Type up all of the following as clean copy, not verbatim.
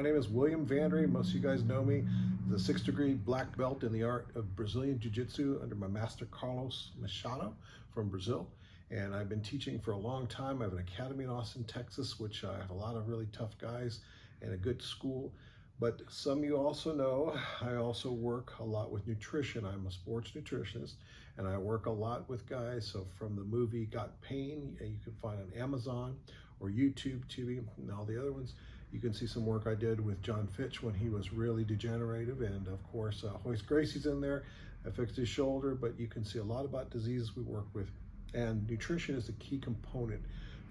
name is William Vandry. Most of you guys know me as a 6th-degree black belt in the art of Brazilian Jiu-Jitsu under my master Carlos Machado from Brazil. And I've been teaching for a long time. I have an academy in Austin, Texas, which I have a lot of really tough guys and a good school. But some of you also know I also work a lot with nutrition. I'm a sports nutritionist, and I work a lot with guys. So from the movie Got Pain, you can find on Amazon or YouTube TV and all the other ones. You can see some work I did with John Fitch when he was really degenerative, and of course Hoist Gracie's in there. I fixed his shoulder, but you can see a lot about diseases we work with, and nutrition is a key component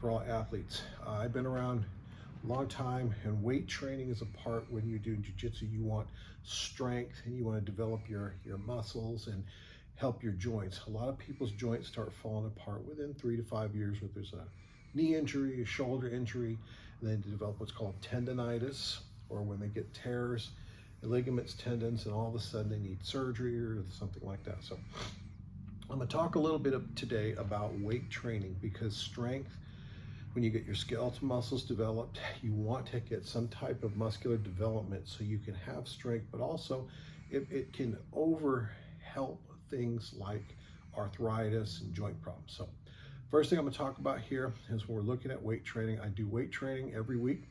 for all athletes. I've been around a long time, and weight training is a part. When you do jiu-jitsu, you want strength and you want to develop your muscles and help your joints. A lot of people's joints start falling apart within 3 to 5 years, where there's a knee injury, a shoulder injury, and then develop what's called tendonitis, or when they get tears, ligaments, tendons, and all of a sudden they need surgery or something like that. So I'm going to talk a little bit today about weight training, because strength, when you get your skeletal muscles developed, you want to get some type of muscular development so you can have strength, but also it can help things like arthritis and joint problems. So first thing I'm going to talk about here is when we're looking at weight training. I do weight training every week,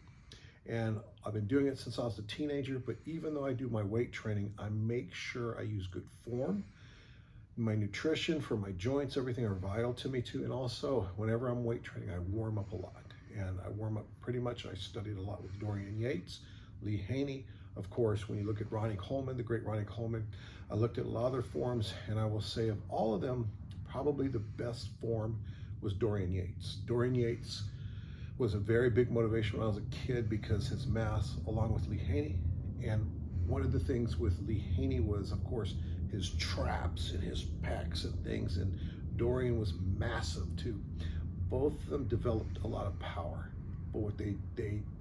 and I've been doing it since I was a teenager. But even though I do my weight training, I make sure I use good form. My nutrition for my joints, everything are vital to me too. And also, whenever I'm weight training, I warm up a lot. And I warm up pretty much. I studied a lot with Dorian Yates, Lee Haney. Of course, when you look at Ronnie Coleman, the great Ronnie Coleman, I looked at a lot of their forms, and I will say of all of them, probably the best form was Dorian Yates. Dorian Yates was a very big motivation when I was a kid, because his mass, along with Lee Haney. And one of the things with Lee Haney was, of course, his traps and his pecs and things, and Dorian was massive too. Both of them developed a lot of power, but what they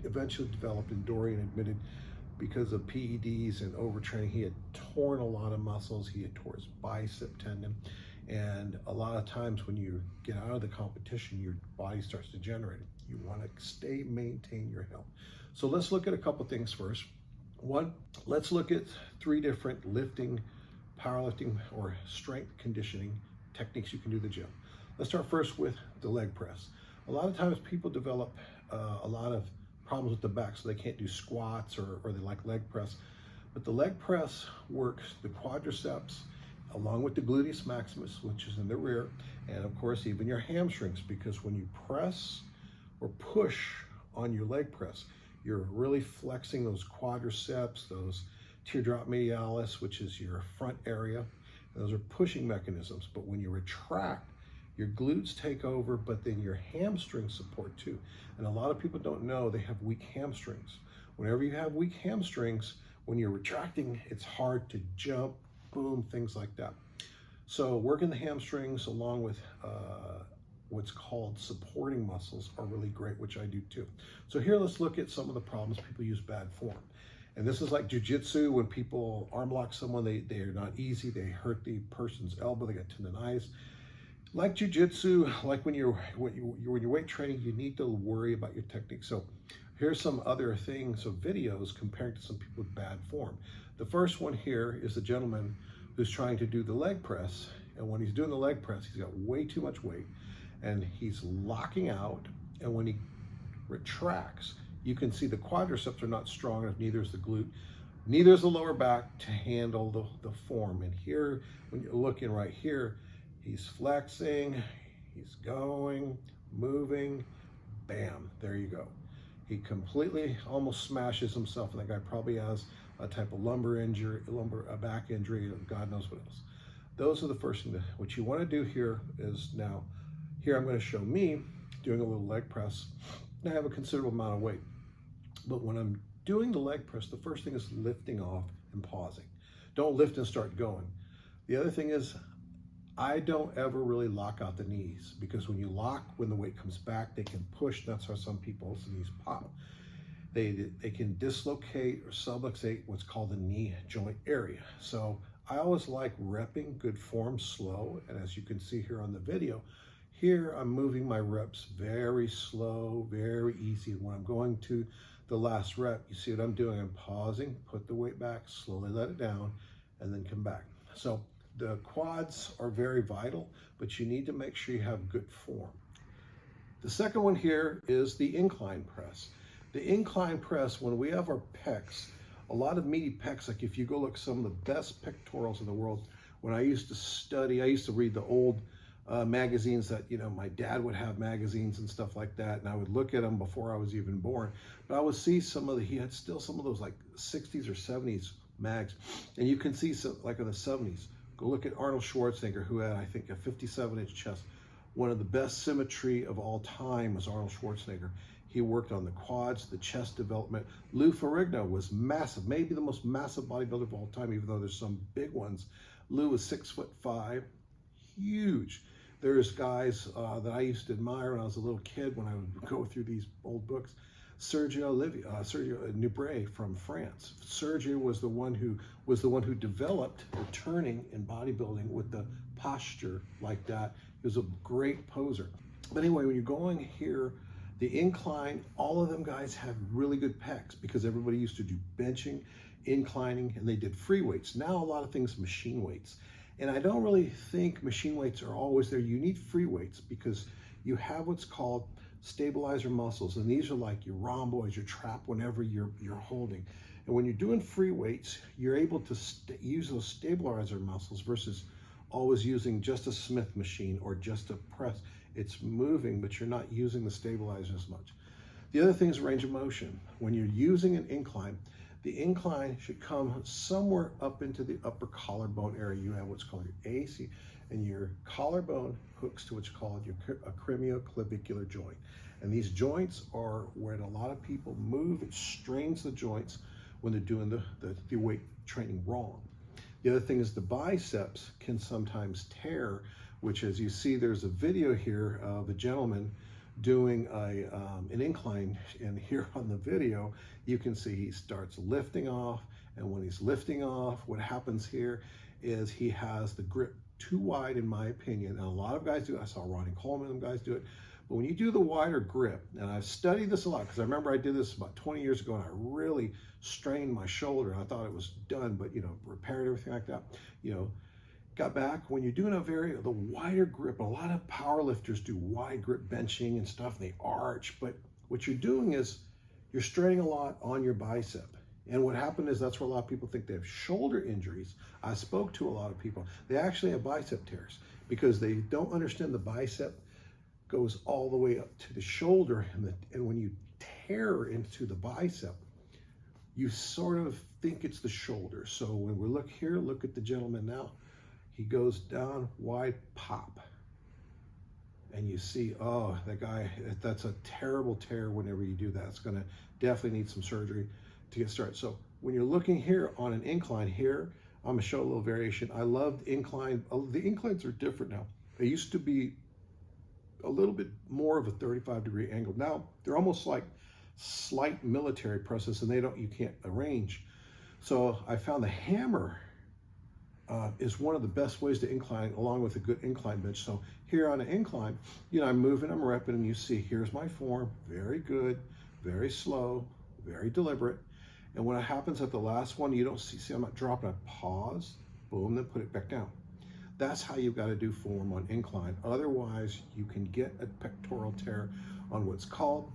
eventually developed, and Dorian admitted, because of PEDs and overtraining, he had torn a lot of muscles. He had tore his bicep tendon. And a lot of times when you get out of the competition, your body starts degenerating. You want to maintain your health. So let's look at a couple things first. One, let's look at 3 different lifting, powerlifting, or strength conditioning techniques you can do in the gym. Let's start first with the leg press. A lot of times people develop a lot of problems with the back, so they can't do squats or they like leg press. But the leg press works the quadriceps, along with the gluteus maximus, which is in the rear, and of course even your hamstrings, because when you press or push on your leg press, you're really flexing those quadriceps, those teardrop medialis, which is your front area. Those are pushing mechanisms. But when you retract, your glutes take over, but then your hamstrings support too. And a lot of people don't know they have weak hamstrings. Whenever you have weak hamstrings, when you're retracting, it's hard to jump, boom, things like that. So working the hamstrings along with what's called supporting muscles are really great, which I do too. So here, let's look at some of the problems people use bad form. And this is like jiu-jitsu. When people arm lock someone, they are not easy. They hurt the person's elbow. They get tendonitis. Like jiu-jitsu, like when you're weight training, you need to worry about your technique. So here's some other things of videos comparing to some people with bad form. The first one here is the gentleman who's trying to do the leg press. And when he's doing the leg press, he's got way too much weight, and he's locking out. And when he retracts, you can see the quadriceps are not strong enough, neither is the glute, neither is the lower back to handle the form. And here, when you're looking right here, he's flexing, he's going, moving, bam, there you go. He completely almost smashes himself, and that guy probably has a type of lumbar injury, back injury, or God knows what else. Those are the first thing. What you want to do here is, now, here I'm going to show me doing a little leg press. I have a considerable amount of weight, but when I'm doing the leg press, the first thing is lifting off and pausing. Don't lift and start going. The other thing is, I don't ever really lock out the knees, because when you lock, when the weight comes back, they can push. That's how some people's knees pop. They can dislocate or subluxate what's called the knee joint area. So I always like repping good form slow. And as you can see here on the video, here I'm moving my reps very slow, very easy. When I'm going to the last rep, you see what I'm doing? I'm pausing, put the weight back, slowly let it down, and then come back. So the quads are very vital, but you need to make sure you have good form. The second one here is the incline press. The incline press, when we have our pecs, a lot of meaty pecs, like if you go look some of the best pectorals in the world, when I used to study, I used to read the old magazines that, you know, my dad would have magazines and stuff like that, and I would look at them before I was even born. But I would see some of the, he had still some of those like 60s or 70s mags, and you can see some, like in the 70s, go look at Arnold Schwarzenegger, who had, I think, a 57-inch chest. One of the best symmetry of all time was Arnold Schwarzenegger. He worked on the quads, the chest development. Lou Ferrigno was massive, maybe the most massive bodybuilder of all time, even though there's some big ones. Lou was 6'5", huge. There's guys that I used to admire when I was a little kid, when I would go through these old books. Sergio Nubret from France. Sergio was the one who developed the turning in bodybuilding with the posture like that. He was a great poser. But anyway, when you're going here, the incline, all of them guys had really good pecs because everybody used to do benching, inclining, and they did free weights. Now a lot of things machine weights. And I don't really think machine weights are always there. You need free weights because you have what's called stabilizer muscles, and these are like your rhomboids, your trap whenever you're holding. And when you're doing free weights, you're able to use those stabilizer muscles versus always using just a Smith machine or just a press. It's moving, but you're not using the stabilizer as much. The other thing is range of motion. When you're using an incline, the incline should come somewhere up into the upper collarbone area. You have what's called your AC, and your collarbone hooks to what's called your acromioclavicular joint. And these joints are where a lot of people move. It strains the joints when they're doing the weight training wrong. The other thing is the biceps can sometimes tear, which, as you see, there's a video here of a gentleman doing an incline, and here on the video you can see he starts lifting off, and when he's lifting off, what happens here is he has the grip too wide, in my opinion, and a lot of guys do it. I saw Ronnie Coleman and guys do it. But when you do the wider grip, and I've studied this a lot because I remember I did this about 20 years ago and I really strained my shoulder and I thought it was done, but you know, repaired everything like that, you know, got back. When you're doing the wider grip, a lot of power lifters do wide grip benching and stuff, and they arch, but what you're doing is you're straining a lot on your bicep. And what happened is that's where a lot of people think they have shoulder injuries. I spoke to a lot of people. They actually have bicep tears because they don't understand the bicep goes all the way up to the shoulder, and when you tear into the bicep, you sort of think it's the shoulder. So when we look here, look at the gentleman now. He goes down, wide pop. And you see, oh, that guy, that's a terrible tear whenever you do that. It's gonna definitely need some surgery to get started. So when you're looking here on an incline here, I'm gonna show a little variation. I love the incline. The inclines are different now. They used to be a little bit more of a 35-degree angle. Now they're almost like slight military presses, and you can't arrange. So I found the hammer is one of the best ways to incline, along with a good incline bench. So here on an incline, you know, I'm moving, I'm repping, and you see here's my form, very good, very slow, very deliberate. And when it happens at the last one, you don't see I'm not dropping, I pause, boom, then put it back down. That's how you've got to do form on incline. Otherwise, you can get a pectoral tear on what's called,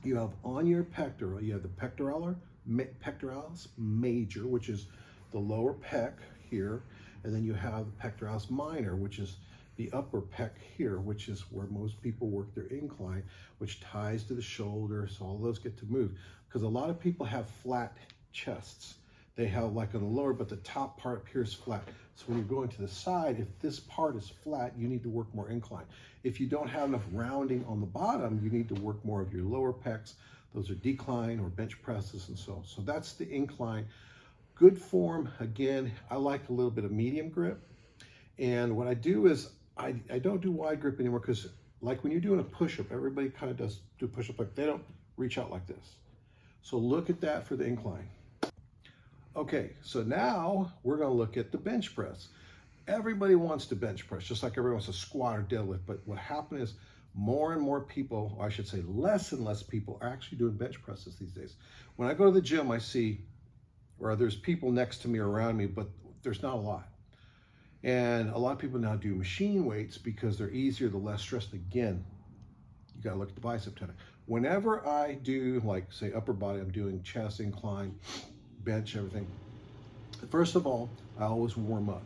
you have on your pectoral, you have the pectoralis major, which is the lower pec here, and then you have the pectoralis minor, which is the upper pec here, which is where most people work their incline, which ties to the shoulder, so all those get to move. Because a lot of people have flat chests. They have like on the lower, but the top part up here is flat. So when you're going to the side, if this part is flat, you need to work more incline. If you don't have enough rounding on the bottom, you need to work more of your lower pecs. Those are decline or bench presses and so. So that's the incline. Good form, again, I like a little bit of medium grip. And what I do is I don't do wide grip anymore, because like when you're doing a push-up, everybody kind of does do push-up, like they don't reach out like this. So look at that for the incline. Okay, so now we're gonna look at the bench press. Everybody wants to bench press, just like everyone wants to squat or deadlift, but what happened is more and more people, or I should say less and less people, are actually doing bench presses these days. When I go to the gym, I see, or there's people next to me or around me, but there's not a lot. And a lot of people now do machine weights because they're easier, the less stress. Again, you gotta look at the bicep tendon. Whenever I do, like say upper body, I'm doing chest, incline, bench, everything. First of all, I always warm up.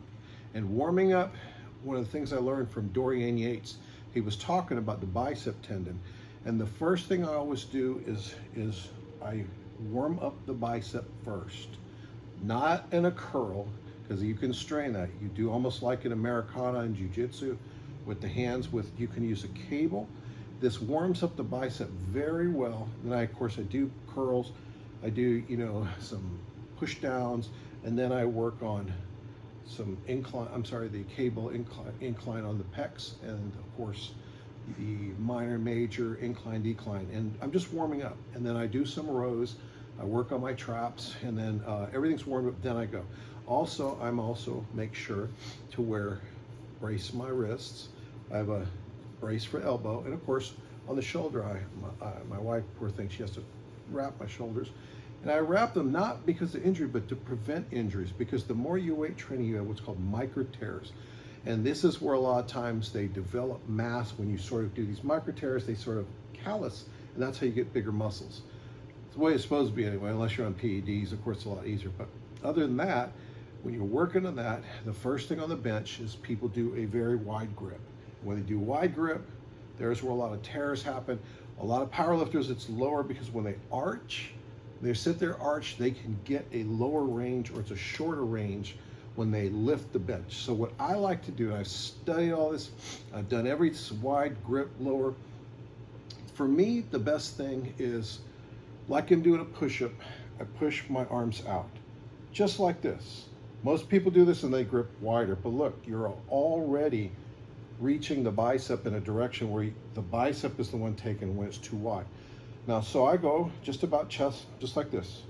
And warming up, one of the things I learned from Dorian Yates, he was talking about the bicep tendon. And the first thing I always do is I warm up the bicep first. Not in a curl, because you can strain that. You do almost like an Americana in jiu-jitsu with the hands, you can use a cable. This warms up the bicep very well. Then of course I do curls, I do, some push downs, and then I work on some the cable incline on the pecs, and of course the minor, major, incline, decline. And I'm just warming up. And then I do some rows, I work on my traps, and then everything's warmed up, then I go. Also, I'm make sure to brace my wrists. I have a brace for elbow, and of course on the shoulder, my wife, poor thing, she has to wrap my shoulders. And I wrap them not because of injury, but to prevent injuries, because the more you weight training, you have what's called micro tears. And this is where a lot of times they develop mass. When you sort of do these micro tears, they sort of callus, and that's how you get bigger muscles. It's the way it's supposed to be anyway, unless you're on PEDs. Of course, it's a lot easier. But other than that, when you're working on that, the first thing on the bench is people do a very wide grip. When they do wide grip, there's where a lot of tears happen. A lot of powerlifters, it's lower because when they arch, they sit there arched, they can get a lower range, or it's a shorter range when they lift the bench. So what I like to do, I've studied all this, I've done every wide grip, lower. For me, the best thing is, like in doing a push-up, I push my arms out, just like this. Most people do this and they grip wider, but look, you're already reaching the bicep in a direction where the bicep is the one taken when it's too wide. Now, so I go just about chest, just like this.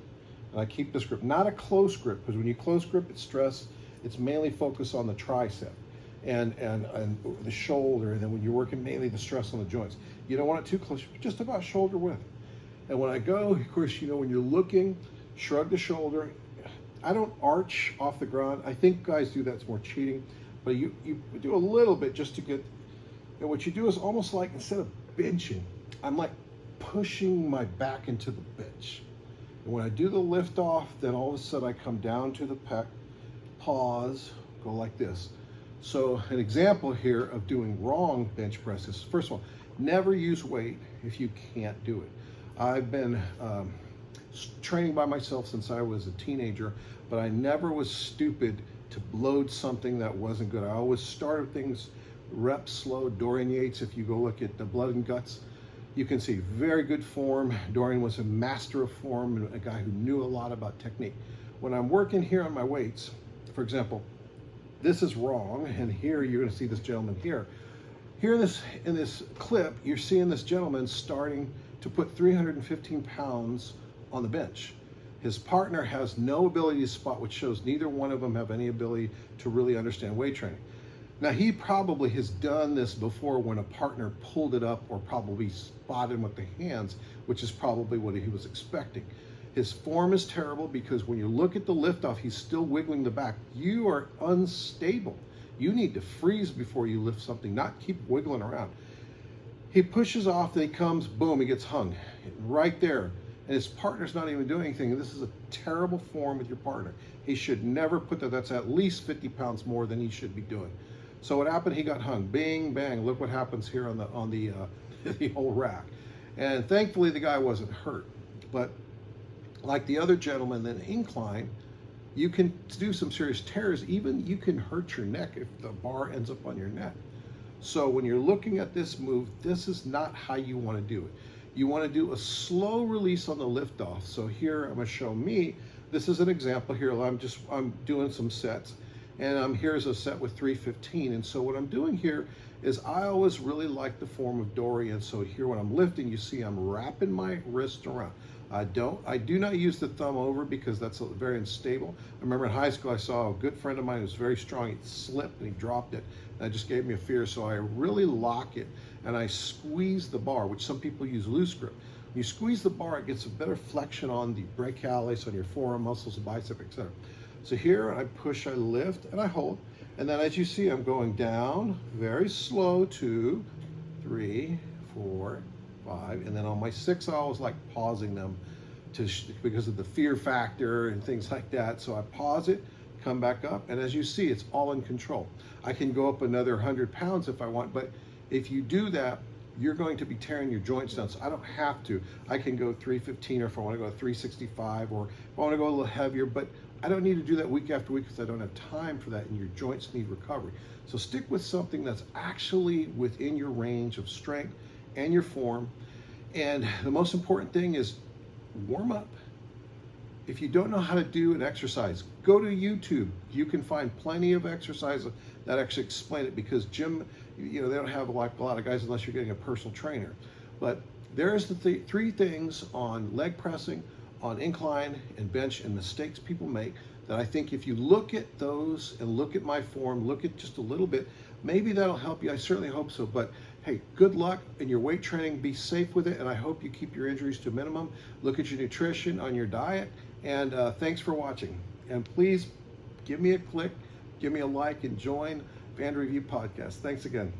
And I keep this grip, not a close grip, because when you close grip, it's stress. It's mainly focused on the tricep and the shoulder. And then when you're working, mainly the stress on the joints. You don't want it too close, just about shoulder width. And when I go, of course, when you're looking, shrug the shoulder. I don't arch off the ground. I think guys do that, it's more cheating. But you do a little bit just to get, and what you do is almost like, instead of benching, I'm like pushing my back into the bench. And when I do the lift off, then all of a sudden I come down to the pec, pause, go like this. So an example here of doing wrong bench presses, first of all, never use weight if you can't do it. I've been training by myself since I was a teenager, but I never was stupid to load something that wasn't good. I always started things reps slow. Dorian Yates, if you go look at the Blood and Guts, you can see very good form. Dorian was a master of form and a guy who knew a lot about technique. When I'm working here on my weights, for example, this is wrong, and here you're going to see this gentleman here. Here in this clip, you're seeing this gentleman starting to put 315 pounds on the bench. His partner has no ability to spot, which shows neither one of them have any ability to really understand weight training. Now, he probably has done this before when a partner pulled it up or probably spotted him with the hands, which is probably what he was expecting. His form is terrible because when you look at the liftoff, he's still wiggling the back. You are unstable. You need to freeze before you lift something, not keep wiggling around. He pushes off, then he comes, boom, he gets hung right there. And his partner's not even doing anything. This is a terrible form with your partner. He should never put that. That's at least 50 pounds more than he should be doing. So what happened? He got hung. Bing, bang. Look what happens here on the the whole rack. And thankfully the guy wasn't hurt. But like the other gentleman, then incline, you can do some serious tears. Even you can hurt your neck if the bar ends up on your neck. So when you're looking at this move, this is not how you want to do it. You want to do a slow release on the liftoff. So here I'm going to show me. This is an example here. I'm doing some sets, and here's a set with 315. And so what I'm doing here is I always really like the form of Dorian. So here when I'm lifting, you see I'm wrapping my wrist around. I do not use the thumb over because that's very unstable. I remember in high school I saw a good friend of mine who was very strong. He slipped and he dropped it. That just gave me a fear. So I really lock it and I squeeze the bar, which some people use loose grip. When you squeeze the bar, it gets a better flexion on the brachialis, on your forearm muscles, bicep, etc. So here I push, I lift, and I hold. And then as you see, I'm going down very slow, 2, 3, 4, 5, and then on my 6, I always like pausing them because of the fear factor and things like that. So I pause it, come back up, and as you see, it's all in control. I can go up another 100 pounds if I want, but if you do that, you're going to be tearing your joints down. So I don't have to. I can go 315, or if I want to go 365, or if I want to go a little heavier, but I don't need to do that week after week because I don't have time for that, and your joints need recovery. So stick with something that's actually within your range of strength and your form. And the most important thing is warm up. If you don't know how to do an exercise, go to YouTube. You can find plenty of exercises that actually explain it, because gym, they don't have a lot of guys unless you're getting a personal trainer. But there's the 3 things on leg pressing, on incline and bench, and mistakes people make that I think if you look at those and look at my form, look at just a little bit, maybe that'll help you. I certainly hope so. But hey, good luck in your weight training. Be safe with it, and I hope you keep your injuries to a minimum. Look at your nutrition, on your diet, and thanks for watching. And please give me a click, give me a like, and join Vandry Review Podcast. Thanks again.